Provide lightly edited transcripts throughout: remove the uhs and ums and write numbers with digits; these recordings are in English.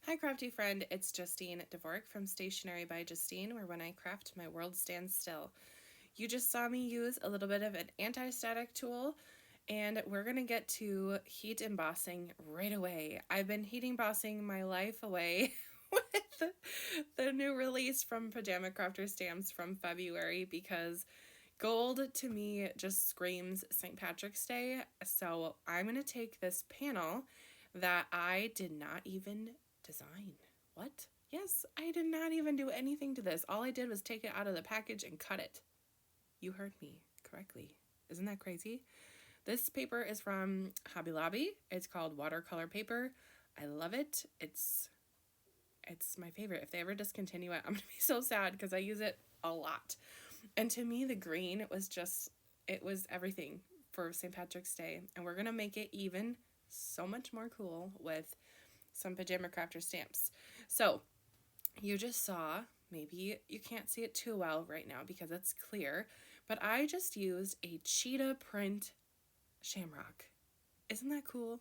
Hi crafty friend, it's Justine Dvorak from Stationery by Justine, where when I craft my world stands still. You just saw me use a little bit of an anti-static tool, and we're going to get to heat embossing right away. I've been heat embossing my life away with the new release from Pajama Crafter Stamps from February because gold to me just screams St. Patrick's Day. So I'm going to take this panel that I did not even design. What? Yes, I did not even do anything to this. All I did was take it out of the package and cut it. You heard me correctly. Isn't that crazy? This paper is from Hobby Lobby. It's called watercolor paper. I love it. It's my favorite. If they ever discontinue it, I'm going to be so sad because I use it a lot. And to me, the green was just, it was everything for St. Patrick's Day. And we're going to make it even so much more cool with some Pajama Crafter stamps. So you just saw, maybe you can't see it too well right now because it's clear, but I just used a cheetah print shamrock. Isn't that cool?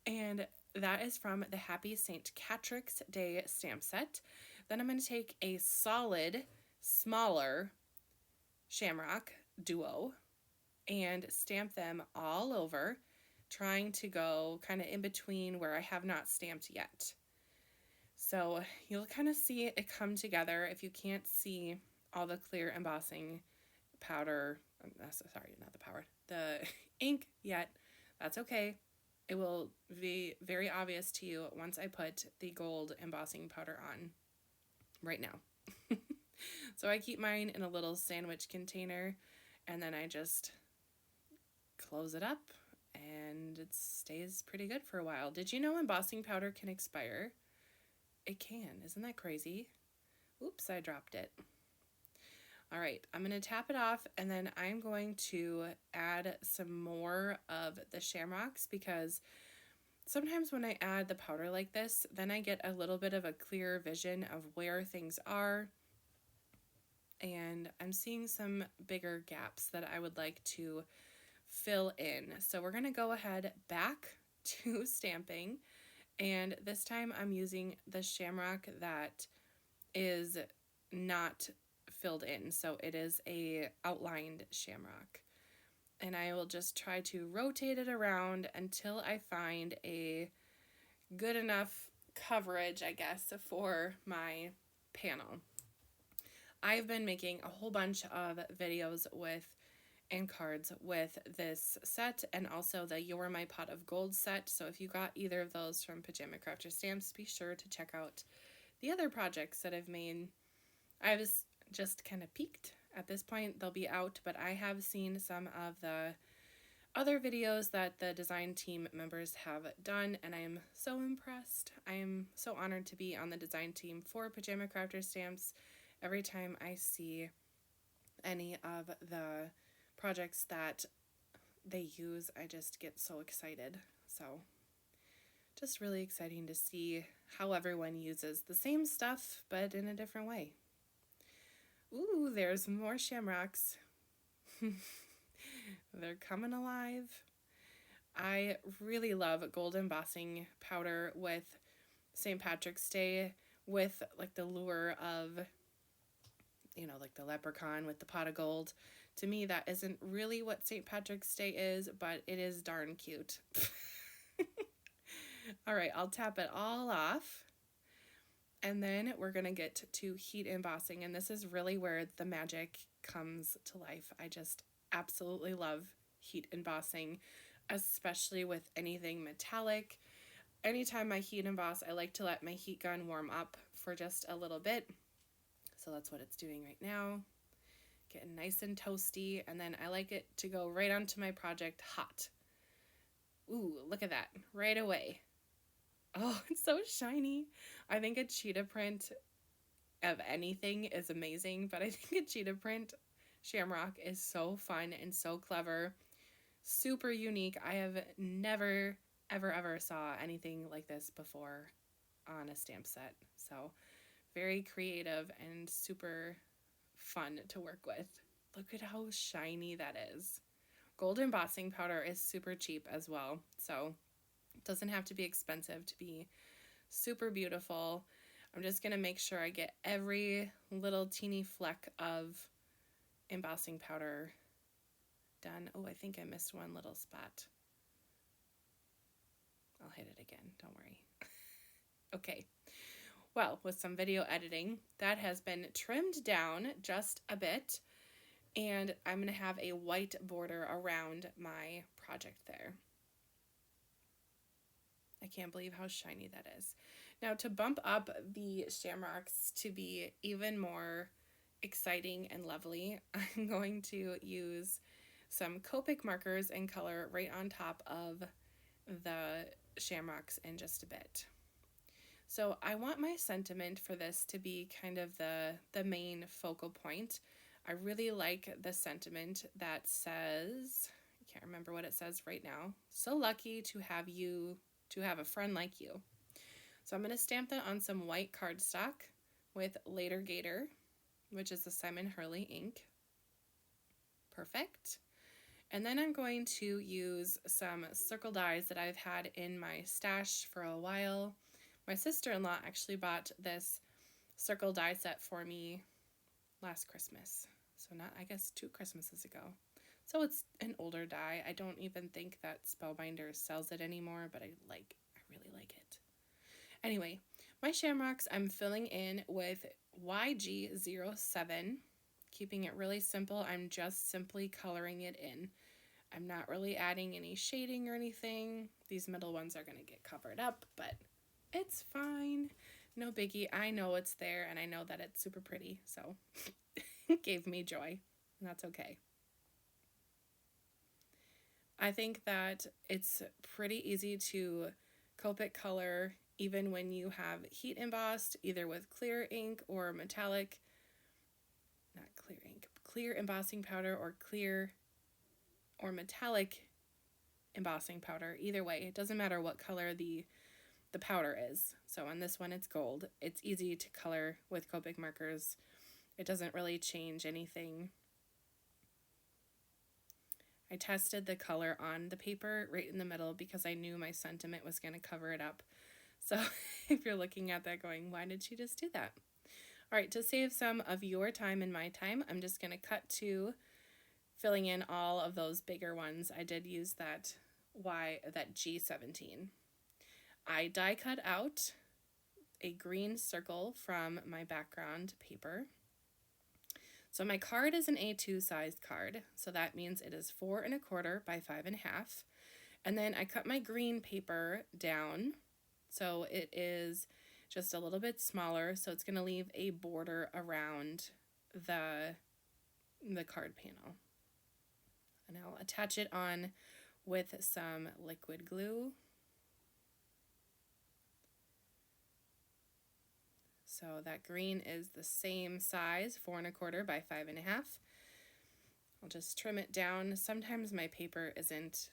And that is from the Happy St. Patrick's Day stamp set. Then I'm going to take a solid, smaller shamrock duo and stamp them all over, trying to go kind of in between where I have not stamped yet. So you'll kind of see it come together. If you can't see all the clear embossing powder, sorry, not the powder, the ink yet, that's okay. It will be very obvious to you once I put the gold embossing powder on right now. So I keep mine in a little sandwich container, and then I just close it up, and it stays pretty good for a while. Did you know embossing powder can expire? It can. Isn't that crazy? Oops, I dropped it. All right, I'm going to tap it off, and then I'm going to add some more of the shamrocks because sometimes when I add the powder like this, then I get a little bit of a clearer vision of where things are. And I'm seeing some bigger gaps that I would like to fill in. So we're going to go ahead back to stamping. And this time I'm using the shamrock that is not filled in. So it is a outlined shamrock. And I will just try to rotate it around until I find a good enough coverage, I guess, for my panel. I've been making a whole bunch of videos and cards with this set, and also the You're My Pot of Gold set. So if you got either of those from Pajama Crafter Stamps, be sure to check out the other projects that I've made. I was just kind of peeked. At this point, they'll be out, but I have seen some of the other videos that the design team members have done, and I am so impressed. I am so honored to be on the design team for Pajama Crafter Stamps. Every time I see any of the projects that they use, I just get so excited. So just really exciting to see how everyone uses the same stuff but in a different way. Ooh, there's more shamrocks. They're coming alive. I really love gold embossing powder with St. Patrick's Day, with like the lure of, you know, like the leprechaun with the pot of gold. To me, that isn't really what St. Patrick's Day is, but it is darn cute. All right, I'll tap it all off. And then we're going to get to heat embossing. And this is really where the magic comes to life. I just absolutely love heat embossing, especially with anything metallic. Anytime I heat emboss, I like to let my heat gun warm up for just a little bit. So that's what it's doing right now. Getting nice and toasty, and then I like it to go right onto my project hot. Ooh, look at that, right away. Oh, it's so shiny. I think a cheetah print of anything is amazing, but I think a cheetah print shamrock is so fun and so clever, super unique. I have never, ever saw anything like this before on a stamp set. So very creative and super fun to work with. Look at how shiny that is. Gold embossing powder is super cheap as well, so it doesn't have to be expensive to be Super beautiful. I'm just going to make sure I get every little teeny fleck of embossing powder done. Oh, I think I missed one little spot. I'll hit it again, don't worry. Okay, well, with some video editing, that has been trimmed down just a bit, and I'm going to have a white border around my project there. I can't believe how shiny that is. Now, to bump up the shamrocks to be even more exciting and lovely, I'm going to use some Copic markers and color right on top of the shamrocks in just a bit. So I want my sentiment for this to be kind of the main focal point. I really like the sentiment that says, I can't remember what it says right now, so lucky to have you, to have a friend like you. So I'm going to stamp that on some white cardstock with Later Gator, which is the Simon Hurley ink. Perfect. And then I'm going to use some circle dies that I've had in my stash for a while. My sister-in-law actually bought this circle die set for me last Christmas. So not, I guess, 2 Christmases ago. So it's an older die. I don't even think that Spellbinder sells it anymore, but I really like it. Anyway, my shamrocks I'm filling in with YG07. Keeping it really simple, I'm just simply coloring it in. I'm not really adding any shading or anything. These middle ones are going to get covered up, but it's fine. No biggie. I know it's there, and I know that it's super pretty, so it gave me joy, and that's okay. I think that it's pretty easy to Copic color even when you have heat embossed, either with clear ink or metallic, not clear ink, clear embossing powder or clear or metallic embossing powder. Either way, it doesn't matter what color the powder is. So on this one, it's gold. It's easy to color with Copic markers. It doesn't really change anything. I tested the color on the paper right in the middle because I knew my sentiment was going to cover it up. So if you're looking at that going, why did she just do that? All right, to save some of your time and my time, I'm just going to cut to filling in all of those bigger ones. I did use that G17. I die cut out a green circle from my background paper. So my card is an A2 sized card, so that means it is 4 1/4 by 5 1/2. And then I cut my green paper down, so it is just a little bit smaller, so it's going to leave a border around the card panel. And I'll attach it on with some liquid glue. So that green is the same size, 4 1/4 by 5 1/2. I'll just trim it down. Sometimes my paper isn't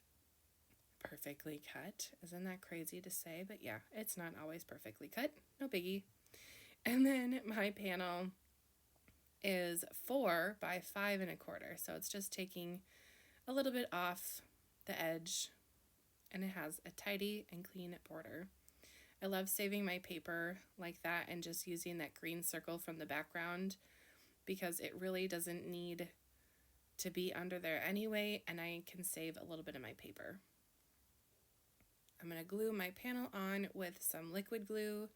perfectly cut. Isn't that crazy to say? But yeah, it's not always perfectly cut. No biggie. And then my panel is 4 by 5 1/4. So it's just taking a little bit off the edge, and it has a tidy and clean border. I love saving my paper like that and just using that green circle from the background because it really doesn't need to be under there anyway, and I can save a little bit of my paper. I'm going to glue my panel on with some liquid glue,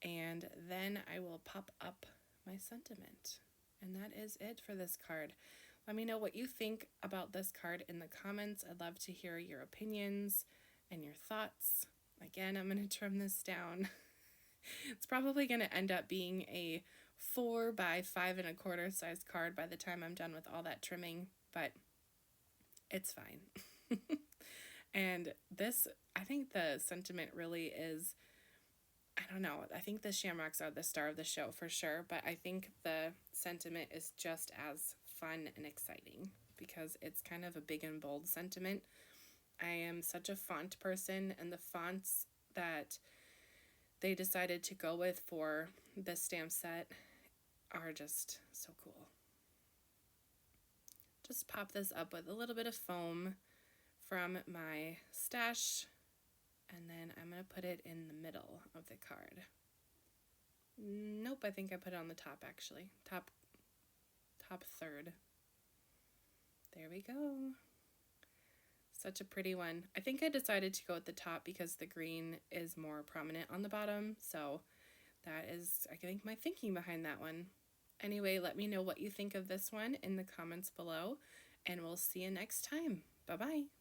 and then I will pop up my sentiment. And that is it for this card. Let me know what you think about this card in the comments. I'd love to hear your opinions and your thoughts. Again, I'm going to trim this down. It's probably going to end up being a 4 by 5 1/4 size card by the time I'm done with all that trimming, but it's fine. And this, I think the sentiment really is, I don't know, I think the shamrocks are the star of the show for sure, but I think the sentiment is just as fun and exciting because it's kind of a big and bold sentiment. I am such a font person, and the fonts that they decided to go with for this stamp set are just so cool. Just pop this up with a little bit of foam from my stash And then I'm going to put it in the middle of the card. Nope, I think I put it on the top actually. Top third. There we go. Such a pretty one. I think I decided to go at the top because the green is more prominent on the bottom. So that is, I think, my thinking behind that one. Anyway, let me know what you think of this one in the comments below, and we'll see you next time. Bye-bye.